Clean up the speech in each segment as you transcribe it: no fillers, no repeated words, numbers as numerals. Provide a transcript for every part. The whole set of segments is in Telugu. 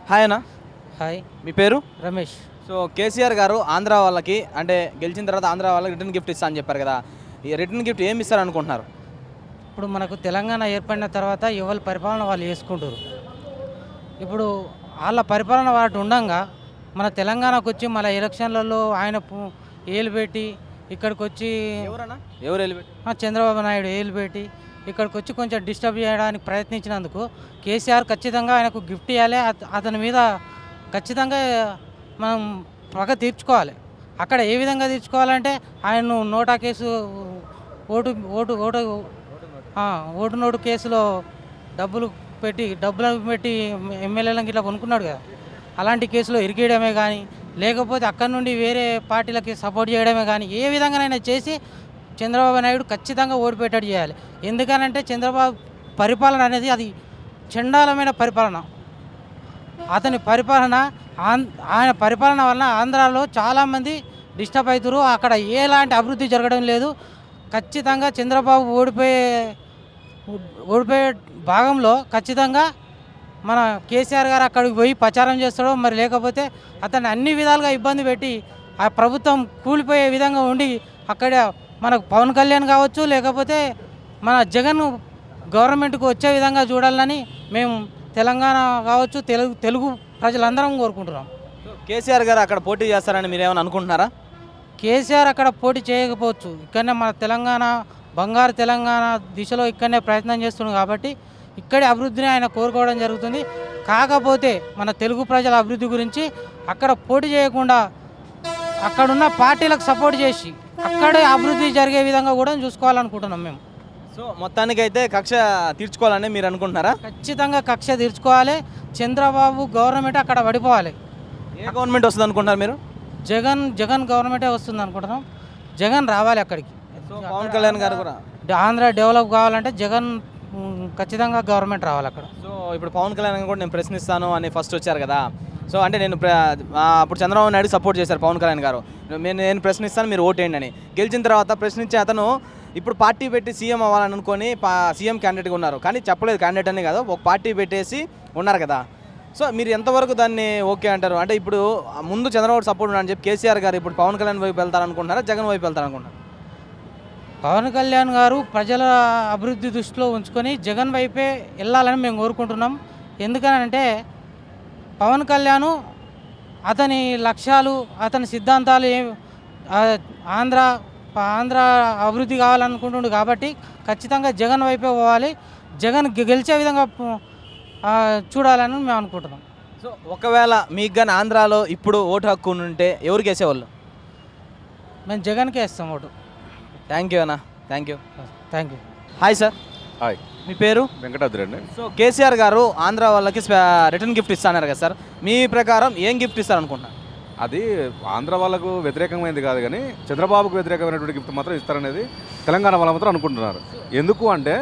హాయ్ అన్న, హాయ్ మీ పేరు? రమేష్. సో కేసీఆర్ గారు ఆంధ్ర వాళ్ళకి అంటే గెలిచిన తర్వాత ఆంధ్ర వాళ్ళకి రిటర్న్ గిఫ్ట్ ఇస్తా అని చెప్పారు కదా. ఈ రిటర్న్ గిఫ్ట్ ఏమి ఇస్తారు అనుకుంటున్నారు? ఇప్పుడు మనకు తెలంగాణ ఏర్పడిన తర్వాత ఎవరి పరిపాలన వాళ్ళు చేసుకుంటారు. ఇప్పుడు వాళ్ళ పరిపాలన వాటి ఉండంగా మన తెలంగాణకు వచ్చి మన ఎలక్షన్లలో ఆయన ఏలు పెట్టి ఇక్కడికి వచ్చి ఎవరన్నా ఎవరు వెళ్ళిపెట్టి చంద్రబాబు నాయుడు ఏలు పెట్టి ఇక్కడికి వచ్చి కొంచెం డిస్టర్బ్ చేయడానికి ప్రయత్నించినందుకు కేసీఆర్ ఖచ్చితంగా ఆయనకు గిఫ్ట్ ఇవ్వాలి. అతని మీద ఖచ్చితంగా మనం పగ తీర్చుకోవాలి. అక్కడ ఏ విధంగా తీర్చుకోవాలంటే ఆయన్ను నోటా case vote vote vote vote note కేసులో డబ్బులు పెట్టి ఎమ్మెల్యేలను ఇట్లా కొనుక్కున్నాడు కదా, అలాంటి కేసులో ఇరికేయడమే కానీ లేకపోతే అక్కడి నుండి వేరే పార్టీలకి సపోర్ట్ చేయడమే కానీ ఏ విధంగానైనా చేసి చంద్రబాబు నాయుడు ఖచ్చితంగా ఓడిపెట్టేట్టు చేయాలి. ఎందుకనంటే చంద్రబాబు పరిపాలన అనేది అది చండాలమైన పరిపాలన. అతని పరిపాలన ఆయన పరిపాలన వలన ఆంధ్రాలో చాలామంది డిస్టర్బ్ అవుతారు. అక్కడ ఎలాంటి అభివృద్ధి జరగడం లేదు. ఖచ్చితంగా చంద్రబాబు ఓడిపోయే భాగంలో ఖచ్చితంగా మన కేసీఆర్ గారు అక్కడికి పోయి ప్రచారం చేస్తాడో మరి లేకపోతే అతన్ని అన్ని విధాలుగా ఇబ్బంది పెట్టి ఆ ప్రభుత్వం కూలిపోయే విధంగా ఉండి అక్కడ మనకు పవన్ కళ్యాణ్ కావచ్చు లేకపోతే మన జగన్ గవర్నమెంట్కి వచ్చే విధంగా చూడాలని మేము తెలంగాణ కావచ్చు తెలుగు ప్రజలందరం కోరుకుంటున్నాం. కేసీఆర్ గారు అక్కడ పోటీ చేస్తారని మీరు ఏమైనా అనుకుంటున్నారా? కేసీఆర్ అక్కడ పోటీ చేయకపోవచ్చు. ఇక్కడనే మన తెలంగాణ బంగారు తెలంగాణ దిశలో ఇక్కడనే ప్రయత్నం చేస్తున్నాం కాబట్టి ఇక్కడే అభివృద్ధిని ఆయన కోరుకోవడం జరుగుతుంది. కాకపోతే మన తెలుగు ప్రజల అభివృద్ధి గురించి అక్కడ పోటీ చేయకుండా అక్కడున్న పార్టీలకు సపోర్ట్ చేసి అక్కడే అభివృద్ధి జరిగే విధంగా కూడా చూసుకోవాలనుకుంటున్నాం మేము. సో మొత్తానికైతే కక్ష తీర్చుకోవాలని మీరు అనుకుంటున్నారా? ఖచ్చితంగా కక్ష తీర్చుకోవాలి. చంద్రబాబు గవర్నమెంట్ అక్కడ పడిపోవాలి. ఏ గవర్నమెంట్ వస్తుంది అనుకుంటున్నారు మీరు? జగన్ గవర్నమెంటే వస్తుంది అనుకుంటున్నాం. జగన్ రావాలి అక్కడికి. సో పవన్ కళ్యాణ్ గారు కూడా ఆంధ్ర డెవలప్ కావాలంటే జగన్ ఖచ్చితంగా గవర్నమెంట్ రావాలి అక్కడ. సో ఇప్పుడు పవన్ కళ్యాణ్ కూడా నేను ప్రశ్నిస్తాను అని ఫస్ట్ వచ్చారు కదా. సో అంటే నేను అప్పుడు చంద్రబాబు నాయుడు సపోర్ట్ చేశారు పవన్ కళ్యాణ్ గారు. నేను ప్రశ్నిస్తాను మీరు ఓటేయండి అని. గెలిచిన తర్వాత ప్రశ్నించే అతను ఇప్పుడు పార్టీ పెట్టి సీఎం అవ్వాలని అనుకొని సీఎం క్యాండిడేట్గా ఉన్నారు. కానీ చెప్పలేదు క్యాండిడేట్ అని కదా, ఒక పార్టీ పెట్టేసి ఉన్నారు కదా. సో మీరు ఎంతవరకు దాన్ని ఓకే అంటారు? అంటే ఇప్పుడు ముందు చంద్రబాబు సపోర్ట్ ఉన్నారని చెప్పి కేసీఆర్ గారు ఇప్పుడు పవన్ కళ్యాణ్ వైపు వెళ్తారనుకుంటున్నారా, జగన్ వైపు వెళ్తారనుకుంటున్నారు? పవన్ కళ్యాణ్ గారు ప్రజల అభివృద్ధి దృష్టిలో ఉంచుకొని జగన్ వైపే వెళ్ళాలని మేము కోరుకుంటున్నాం. ఎందుకనంటే పవన్ కళ్యాణ్ అతని లక్ష్యాలు అతని సిద్ధాంతాలు ఆంధ్ర అభివృద్ధి కావాలనుకుంటుండు కాబట్టి ఖచ్చితంగా జగన్ వైపే పోవాలి. జగన్ గెలిచే విధంగా చూడాలని మేము అనుకుంటున్నాం. సో ఒకవేళ మీకు కానీ ఆంధ్రాలో ఇప్పుడు ఓటు హక్కు ఉంటే ఎవరికి వేసేవాళ్ళు? మేము జగన్కే ఇస్తాం ఓటు. థ్యాంక్ యూ అన్న, thank you. Hi sir. Hi, మీ పేరు? వెంకటాద్రి అండి. సో కేసీఆర్ గారు ఆంధ్ర వాళ్ళకి రిటర్న్ గిఫ్ట్ ఇస్తాన్నారు కదా సార్, మీ ప్రకారం ఏం గిఫ్ట్ ఇస్తారు అనుకుంటున్నారు? అది ఆంధ్ర వాళ్ళకు వ్యతిరేకమైనది కాదు, కానీ చంద్రబాబుకు వ్యతిరేకమైనటువంటి గిఫ్ట్ మాత్రం ఇస్తారనేది తెలంగాణ వాళ్ళు మాత్రం అనుకుంటున్నారు. ఎందుకు అంటే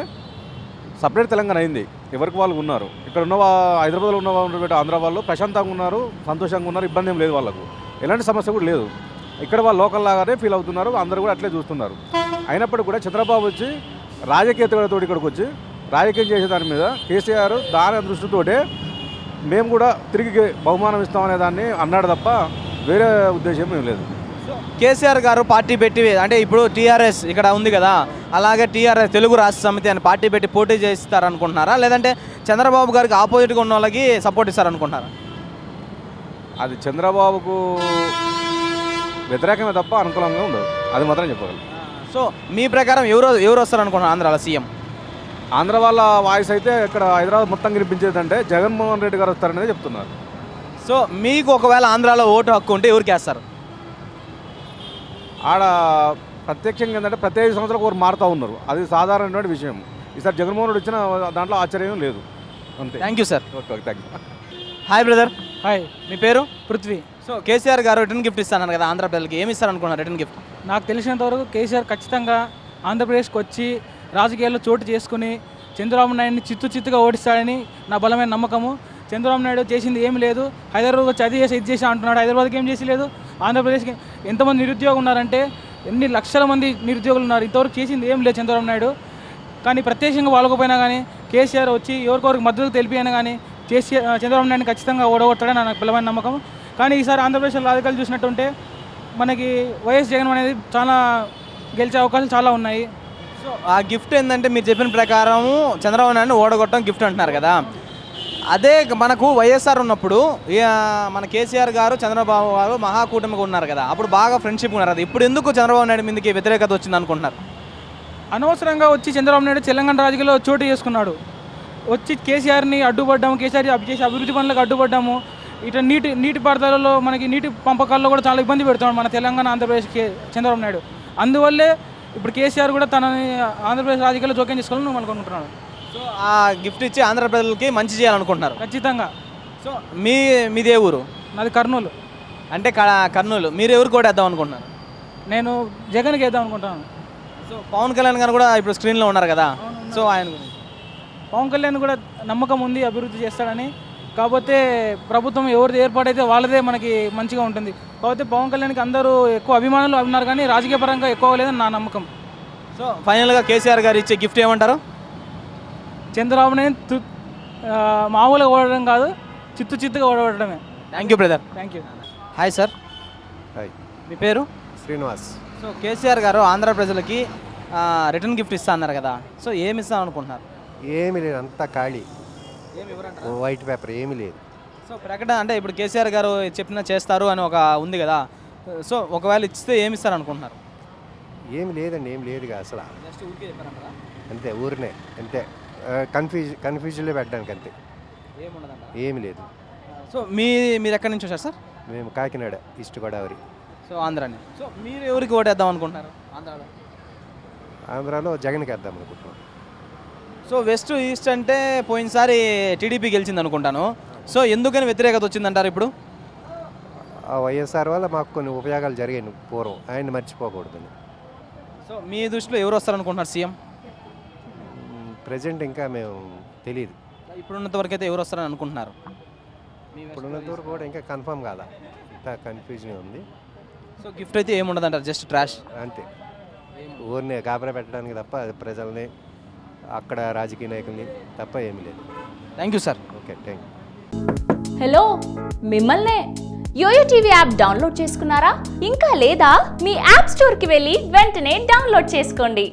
సపరేట్ తెలంగాణ అయింది, ఎవరికి వాళ్ళు ఉన్నారు. ఇక్కడ ఉన్న హైదరాబాద్లో ఉన్నటువంటి ఆంధ్ర వాళ్ళు ప్రశాంతంగా ఉన్నారు, సంతోషంగా ఉన్నారు, ఇబ్బంది ఏం లేదు, వాళ్ళకు ఎలాంటి సమస్య కూడా లేదు. ఇక్కడ వాళ్ళు లోకల్ లాగానే ఫీల్ అవుతున్నారు, అందరూ కూడా అట్లే చూస్తున్నారు. అయినప్పటికీ కూడా చంద్రబాబు వచ్చి రాజకీయతతో ఇక్కడికి వచ్చి రాజకీయం చేసే దాని మీద కేసీఆర్ దాని దృష్టితోటే మేము కూడా తిరిగి బహుమానం ఇస్తామనే దాన్ని అన్నాడు తప్ప వేరే ఉద్దేశం ఏం లేదు. కేసీఆర్ గారు పార్టీ పెట్టి అంటే ఇప్పుడు టీఆర్ఎస్ ఇక్కడ ఉంది కదా, అలాగే టీఆర్ఎస్ తెలుగు రాష్ట్ర సమితి అని పార్టీ పెట్టి పోటీ చేస్తారనుకుంటున్నారా, లేదంటే చంద్రబాబు గారికి ఆపోజిట్గా ఉన్న వాళ్ళకి సపోర్ట్ ఇస్తారనుకుంటున్నారా? అది చంద్రబాబుకు వ్యతిరేకమే తప్ప అనుకూలంగా ఉండదు, అది మాత్రం చెప్పగలను. సో మీ ప్రకారం ఎవరు వస్తారనుకుంటున్నారు ఆంధ్రాలో సీఎం? ఆంధ్ర వాళ్ళ వాయిస్ అయితే ఇక్కడ హైదరాబాద్ మొత్తం వినిపించేదంటే జగన్మోహన్ రెడ్డి గారు వస్తారనేది చెప్తున్నారు. సో మీకు ఒకవేళ ఆంధ్రాలో ఓటు హక్కు ఉంటే ఎవరికి వేస్తారు? ఆడ ప్రత్యక్షంగా ఏంటంటే ప్రతి 5 సంవత్సరాలకు ఒకరు మారుతూ ఉన్నారు, అది సాధారణమైన విషయం. ఈసారి జగన్మోహన్ రెడ్డి వచ్చిన దాంట్లో ఆశ్చర్యం లేదు, అంతే. Thank you sir. Okay, thank you. Hi brother. Hi, మీ పేరు? పృథ్వీ. సో కేసీఆర్ గారు రిటర్న్ గిఫ్ట్ ఇస్తాను కదా ఆంధ్ర ప్రజలకి, ఏమి ఇస్తారనుకున్నారు రిటర్న్ గిఫ్ట్? నాకు తెలిసినంతవరకు కేసీఆర్ ఖచ్చితంగా ఆంధ్రప్రదేశ్కి వచ్చి రాజకీయాల్లో చోటు చేసుకుని చంద్రబాబు నాయుడిని చిత్తుగా ఓడిస్తాడని నా బలమైన నమ్మకము. చంద్రబాబు నాయుడు చేసింది ఏమి లేదు, హైదరాబాద్ వచ్చి అది చేసి ఇది చేసి అంటున్నాడు. హైదరాబాద్కి ఏం చేసి లేదు. ఆంధ్రప్రదేశ్కి ఎంతమంది నిరుద్యోగులు ఉన్నారంటే ఎన్ని లక్షల మంది నిరుద్యోగులు ఉన్నారు, ఇంతవరకు చేసింది ఏం లేదు చంద్రబాబు నాయుడు. కానీ ప్రత్యక్షంగా వాళ్ళకపోయినా కానీ కేసీఆర్ వచ్చి ఎవరికొరికి మద్దతు తెలిపి అయినా కానీ చంద్రబాబు నాయుడు ఖచ్చితంగా ఓడగొట్టాడని నాకు బలమైన నమ్మకం. కానీ ఈసారి ఆంధ్రప్రదేశ్లో రాజకీయాలు చూసినట్టుంటే మనకి వైఎస్ జగన్ అనేది చాలా గెలిచే అవకాశాలు చాలా ఉన్నాయి. సో ఆ గిఫ్ట్ ఏంటంటే మీరు చెప్పిన ప్రకారం చంద్రబాబు నాయుడు ఓడగొట్టడం గిఫ్ట్ అంటున్నారు కదా, అదే మనకు వైఎస్ఆర్ ఉన్నప్పుడు మన కేసీఆర్ గారు చంద్రబాబు గారు మహాకూటమిగా ఉన్నారు కదా, అప్పుడు బాగా ఫ్రెండ్షిప్ ఉన్నారు కదా, ఇప్పుడు ఎందుకు చంద్రబాబు నాయుడు మీదకి వ్యతిరేకత వచ్చింది అనుకుంటున్నారు? అనవసరంగా వచ్చి చంద్రబాబు నాయుడు తెలంగాణ రాజకీయాల్లో చోటు చేసుకున్నాడు. వచ్చి కేసీఆర్ని అడ్డుపడ్డాము, కేసీఆర్ చేసే అభివృద్ధి పనులకు అడ్డుపడ్డాము. ఇట్లా నీటిపారుదలలో మనకి నీటి పంపకాల్లో కూడా చాలా ఇబ్బంది పెడుతున్నాడు మన తెలంగాణ ఆంధ్రప్రదేశ్కి చంద్రబాబు నాయుడు. అందువల్లే ఇప్పుడు కేసీఆర్ కూడా తనని ఆంధ్రప్రదేశ్ రాజకీయాల్లో జోక్యం చేసుకోవాలని నేను అనుకుంటున్నాను. సో ఆ గిఫ్ట్ ఇచ్చి ఆంధ్ర ప్రజలకి మంచి చేయాలనుకుంటున్నారు ఖచ్చితంగా. సో మీదే ఊరు? నాది కర్నూలు. అంటే కర్నూలు. మీరు ఎవరు కూడా వేద్దాం అనుకుంటున్నారు? నేను జగన్కి వేద్దాం అనుకుంటాను. సో పవన్ కళ్యాణ్ గారు కూడా ఇప్పుడు స్క్రీన్లో ఉన్నారు కదా, సో ఆయన గురించి పవన్ కళ్యాణ్ కూడా నమ్మకం ఉంది అభివృద్ధి చేస్తాడని. కాకపోతే ప్రభుత్వం ఎవరిది ఏర్పాటైతే వాళ్ళదే మనకి మంచిగా ఉంటుంది. కాకపోతే పవన్ కళ్యాణ్కి అందరూ ఎక్కువ అభిమానులు ఉన్నారు కానీ రాజకీయ పరంగా ఎక్కువ లేదని నా నమ్మకం. సో ఫైనల్గా కేసీఆర్ గారు ఇచ్చే గిఫ్ట్ ఏమంటారు? చంద్రబాబు నాయుడు మామూలుగా ఓడడం కాదు, చిత్తుగా ఓడడమే. Thank you brother. Thank you. Hi sir. Hi, మీ పేరు? శ్రీనివాస్. సో కేసీఆర్ గారు ఆంధ్ర ప్రజలకి రిటర్న్ గిఫ్ట్ ఇస్తా అన్నారు కదా, సో ఏమి ఇస్తాం అనుకుంటున్నారు? ఏమీ లేదు, అంతా ఖాళీ, ఏమి ఎవరంటారు? వైట్ పేపర్ ఏమీ లేదు. సో ప్రకటన అంటే ఇప్పుడు కేసీఆర్ గారు చెప్పినా చేస్తారు అని ఒక ఉంది కదా, సో ఒకవేళ ఇస్తే ఏమి ఇస్తారు అనుకుంటున్నారు? ఏమి లేదండి, ఏమి లేదుగా అసలు. జస్ట్ ఊరికే చెప్పారంటారా? అంతే, ఊరినే అంతే, కన్ఫ్యూజన్లో పెట్టడానికి అంతే, ఏముండదంటారా? ఏమి లేదు. సో మీరు ఎక్కడి నుంచి వచ్చారు సార్? మేము కాకినాడ, ఈస్ట్ గోదావరి. సో ఆంధ్రాని. సో మీరు ఎవరికి ఓటేద్దాం అనుకుంటున్నారు ఆంధ్రాలో? ఆంధ్రాలో జగన్కి వేద్దాం అనుకుంటున్నాం. సో వెస్ట్ ఈస్ట్ అంటే పోయినసారి టీడీపీ గెలిచింది అనుకుంటాను, సో ఎందుకని వ్యతిరేకత వచ్చిందంటారు ఇప్పుడు? ఆ వైఎస్ఆర్ వల్ల మాకు కొన్ని ఉపయోగాలు జరిగాయి పూర్వం, ఆయన్ని మర్చిపోకూడదని. సో మీ దృష్టిలో ఎవరు వస్తారనుకుంటున్నారు సీఎం? ప్రజెంట్ ఇంకా మేము తెలియదు, ఇప్పుడున్నంత వరకు అయితే ఎవరు వస్తారని అనుకుంటున్నారు? ఇప్పుడున్నంత వరకు కూడా ఇంకా కన్ఫర్మ్ కాదా, ఇంత కన్ఫ్యూజన్ ఉంది. సో గిఫ్ట్ అయితే ఏముండదు అంటారు, జస్ట్ ట్రాష్ అంతే, ఊరిని గాబరా పెట్టడానికి తప్ప ప్రజల్ని అక్కడ రాజకీయ నాయకుల్ని తప్ప ఏమీ లేదు. Thank you sir. Okay, thank you. Hello, మిమ్మల్నే. యోయో టీవీ యాప్ డౌన్లోడ్ చేసుకున్నారా? ఇంకా లేదా? మీ యాప్ స్టోర్కి వెళ్ళి వెంటనే డౌన్లోడ్ చేసుకోండి.